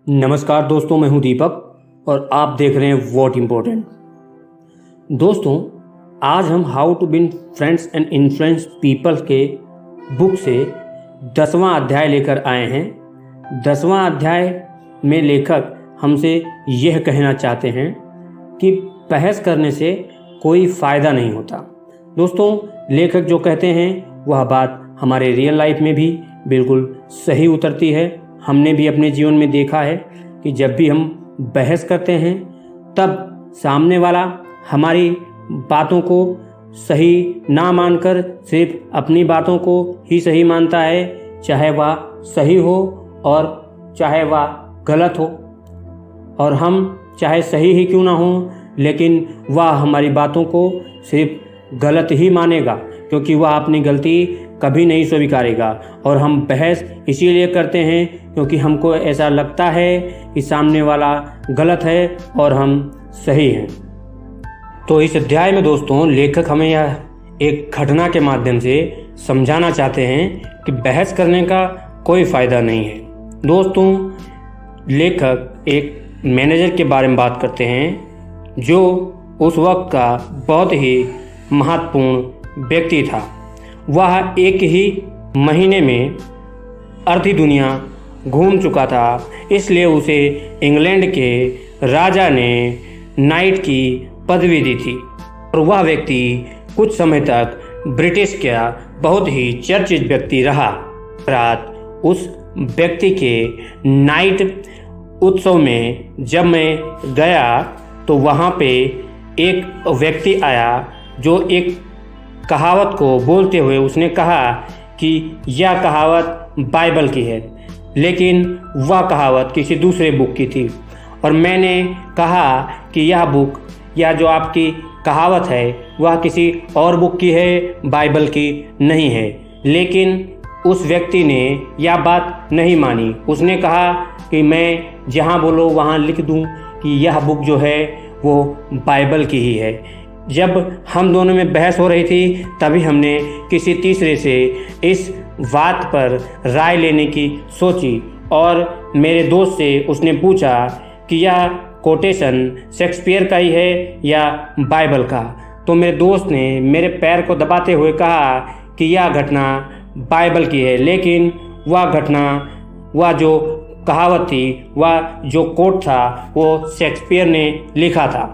नमस्कार दोस्तों, मैं हूं दीपक और आप देख रहे हैं व्हाट इम्पोर्टेंट। दोस्तों, आज हम how to win friends and influence people के बुक से 10वां अध्याय लेकर आए हैं। 10वां अध्याय में लेखक हमसे यह कहना चाहते हैं कि बहस करने से कोई फ़ायदा नहीं होता। दोस्तों, लेखक जो कहते हैं वह बात हमारे रियल लाइफ में भी बिल्कुल सही उतरती है। हमने भी अपने जीवन में देखा है कि जब भी हम बहस करते हैं तब सामने वाला हमारी बातों को सही ना मानकर सिर्फ अपनी बातों को ही सही मानता है, चाहे वह सही हो और चाहे वह गलत हो। और हम चाहे सही ही क्यों ना हो, लेकिन वह हमारी बातों को सिर्फ गलत ही मानेगा, क्योंकि वह अपनी गलती कभी नहीं स्वीकारेगा। और हम बहस इसीलिए करते हैं क्योंकि हमको ऐसा लगता है कि सामने वाला गलत है और हम सही हैं। तो इस अध्याय में दोस्तों लेखक हमें यह एक घटना के माध्यम से समझाना चाहते हैं कि बहस करने का कोई फ़ायदा नहीं है। दोस्तों, लेखक एक मैनेजर के बारे में बात करते हैं जो उस वक्त का बहुत ही महत्वपूर्ण व्यक्ति था। वह एक ही महीने में अर्धी दुनिया घूम चुका था, इसलिए उसे इंग्लैंड के राजा ने नाइट की पदवी दी थी। और वह व्यक्ति कुछ समय तक ब्रिटिश का बहुत ही चर्चित व्यक्ति रहा। रात उस व्यक्ति के नाइट उत्सव में जब मैं गया तो वहाँ पे एक व्यक्ति आया जो एक कहावत को बोलते हुए उसने कहा कि यह कहावत बाइबल की है, लेकिन वह कहावत किसी दूसरे बुक की थी। और मैंने कहा कि यह बुक या जो आपकी कहावत है वह किसी और बुक की है, बाइबल की नहीं है। लेकिन उस व्यक्ति ने यह बात नहीं मानी। उसने कहा कि मैं जहाँ बोलो वहाँ लिख दूँ कि यह बुक जो है वो बाइबल की ही है। जब हम दोनों में बहस हो रही थी तभी हमने किसी तीसरे से इस बात पर राय लेने की सोची और मेरे दोस्त से उसने पूछा कि यह कोटेशन शेक्सपियर का ही है या बाइबल का। तो मेरे दोस्त ने मेरे पैर को दबाते हुए कहा कि यह घटना बाइबल की है, लेकिन वह घटना, वह जो कहावत थी, वह जो कोट था वो शेक्सपियर ने लिखा था।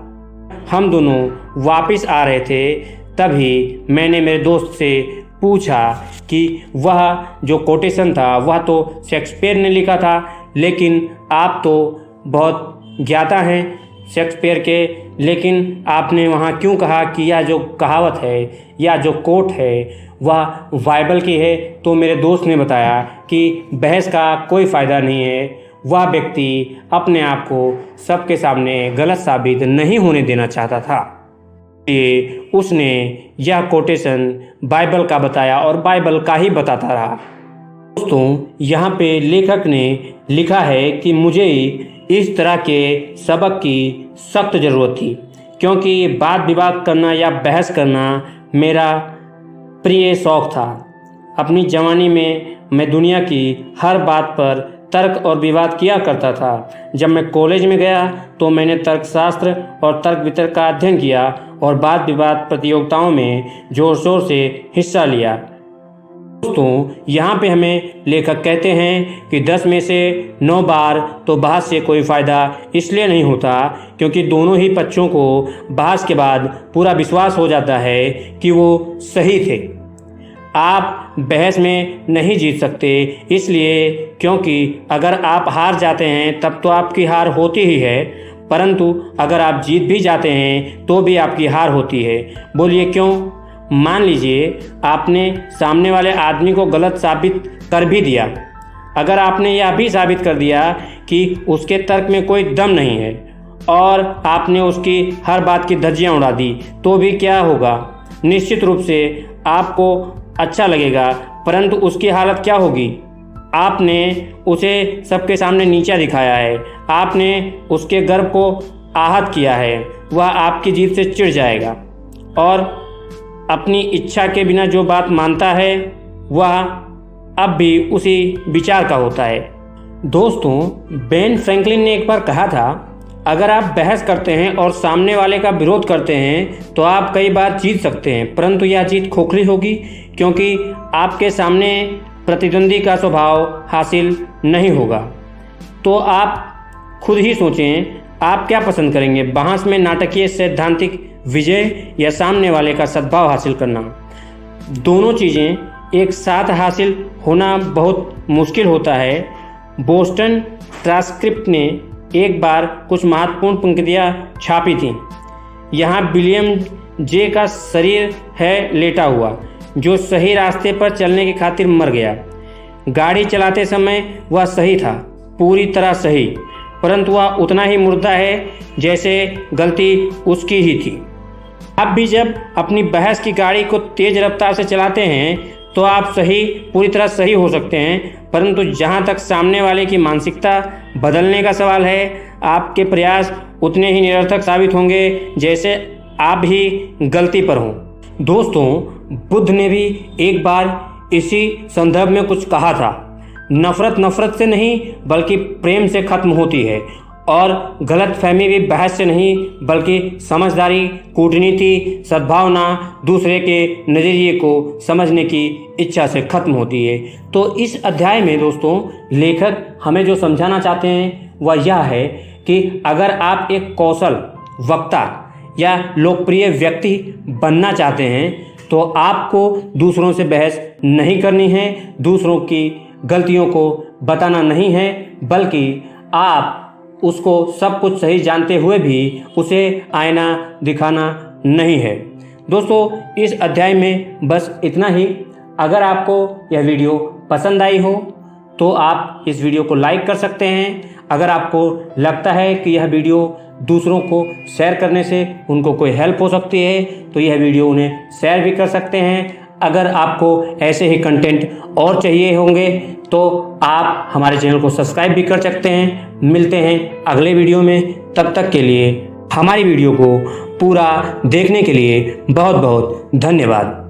हम दोनों वापस आ रहे थे तभी मैंने मेरे दोस्त से पूछा कि वह जो कोटेशन था वह तो शेक्सपियर ने लिखा था, लेकिन आप तो बहुत ज्ञाता हैं शेक्सपियर के, लेकिन आपने वहाँ क्यों कहा कि यह जो कहावत है या जो कोट है वह बाइबल की है। तो मेरे दोस्त ने बताया कि बहस का कोई फ़ायदा नहीं है। वह व्यक्ति अपने आप को सबके सामने गलत साबित नहीं होने देना चाहता था, ये उसने यह कोटेशन बाइबल का बताया और बाइबल का ही बताता रहा। दोस्तों, यहाँ पे लेखक ने लिखा है कि मुझे इस तरह के सबक की सख्त ज़रूरत थी, क्योंकि वाद विवाद करना या बहस करना मेरा प्रिय शौक़ था। अपनी जवानी में मैं दुनिया की हर बात पर तर्क और विवाद किया करता था। जब मैं कॉलेज में गया तो मैंने तर्कशास्त्र और तर्क वितर्क का अध्ययन किया और वाद विवाद प्रतियोगिताओं में जोर शोर से हिस्सा लिया। दोस्तों, यहाँ पे हमें लेखक कहते हैं कि 10 में से 9 बार तो बहस से कोई फ़ायदा इसलिए नहीं होता क्योंकि दोनों ही पक्षों को बहस के बाद पूरा विश्वास हो जाता है कि वो सही थे। आप बहस में नहीं जीत सकते, इसलिए क्योंकि अगर आप हार जाते हैं तब तो आपकी हार होती ही है, परंतु अगर आप जीत भी जाते हैं तो भी आपकी हार होती है। बोलिए क्यों? मान लीजिए आपने सामने वाले आदमी को गलत साबित कर भी दिया। अगर आपने यह भी साबित कर दिया कि उसके तर्क में कोई दम नहीं है और आपने उसकी हर बात की धज्जियाँ उड़ा दी, तो भी क्या होगा? निश्चित रूप से आपको अच्छा लगेगा, परंतु उसकी हालत क्या होगी? आपने उसे सबके सामने नीचा दिखाया है, आपने उसके गर्व को आहत किया है, वह आपकी जीत से चिढ़ जाएगा और अपनी इच्छा के बिना जो बात मानता है वह अब भी उसी विचार का होता है। दोस्तों, बेन फ्रैंकलिन ने एक बार कहा था, अगर आप बहस करते हैं और सामने वाले का विरोध करते हैं तो आप कई बार जीत सकते हैं, परंतु यह जीत खोखली होगी, क्योंकि आपके सामने प्रतिद्वंदी का स्वभाव हासिल नहीं होगा। तो आप खुद ही सोचें, आप क्या पसंद करेंगे, बहस में नाटकीय सैद्धांतिक विजय या सामने वाले का सद्भाव हासिल करना। दोनों चीज़ें एक साथ हासिल होना बहुत मुश्किल होता है। बोस्टन ट्रांसक्रिप्ट ने एक बार कुछ महत्वपूर्ण पंक्तियाँ छापी थीं। यहाँ विलियम जे का शरीर है लेटा हुआ, जो सही रास्ते पर चलने की खातिर मर गया। गाड़ी चलाते समय वह सही था, पूरी तरह सही, परंतु वह उतना ही मुर्दा है जैसे गलती उसकी ही थी। आप भी जब अपनी बहस की गाड़ी को तेज रफ्तार से चलाते हैं तो आप पूरी तरह सही हो सकते हैं, परंतु जहां तक सामने वाले की मानसिकता बदलने का सवाल है, आपके प्रयास उतने ही निरर्थक साबित होंगे जैसे आप ही गलती पर हों। दोस्तों, बुद्ध ने भी एक बार इसी संदर्भ में कुछ कहा था, नफरत नफरत से नहीं बल्कि प्रेम से खत्म होती है, और गलतफहमी भी बहस से नहीं बल्कि समझदारी, कूटनीति, सद्भावना, दूसरे के नज़रिए को समझने की इच्छा से खत्म होती है। तो इस अध्याय में दोस्तों, लेखक हमें जो समझाना चाहते हैं वह यह है कि अगर आप एक कौशल वक्ता या लोकप्रिय व्यक्ति बनना चाहते हैं तो आपको दूसरों से बहस नहीं करनी है, दूसरों की गलतियों को बताना नहीं है, बल्कि आप उसको सब कुछ सही जानते हुए भी उसे आईना दिखाना नहीं है। दोस्तों, इस अध्याय में बस इतना ही। अगर आपको यह वीडियो पसंद आई हो तो आप इस वीडियो को लाइक कर सकते हैं। अगर आपको लगता है कि यह वीडियो दूसरों को शेयर करने से उनको कोई हेल्प हो सकती है तो यह वीडियो उन्हें शेयर भी कर सकते हैं। अगर आपको ऐसे ही कंटेंट और चाहिए होंगे तो आप हमारे चैनल को सब्सक्राइब भी कर सकते हैं। मिलते हैं अगले वीडियो में, तब तक के लिए हमारी वीडियो को पूरा देखने के लिए बहुत बहुत धन्यवाद।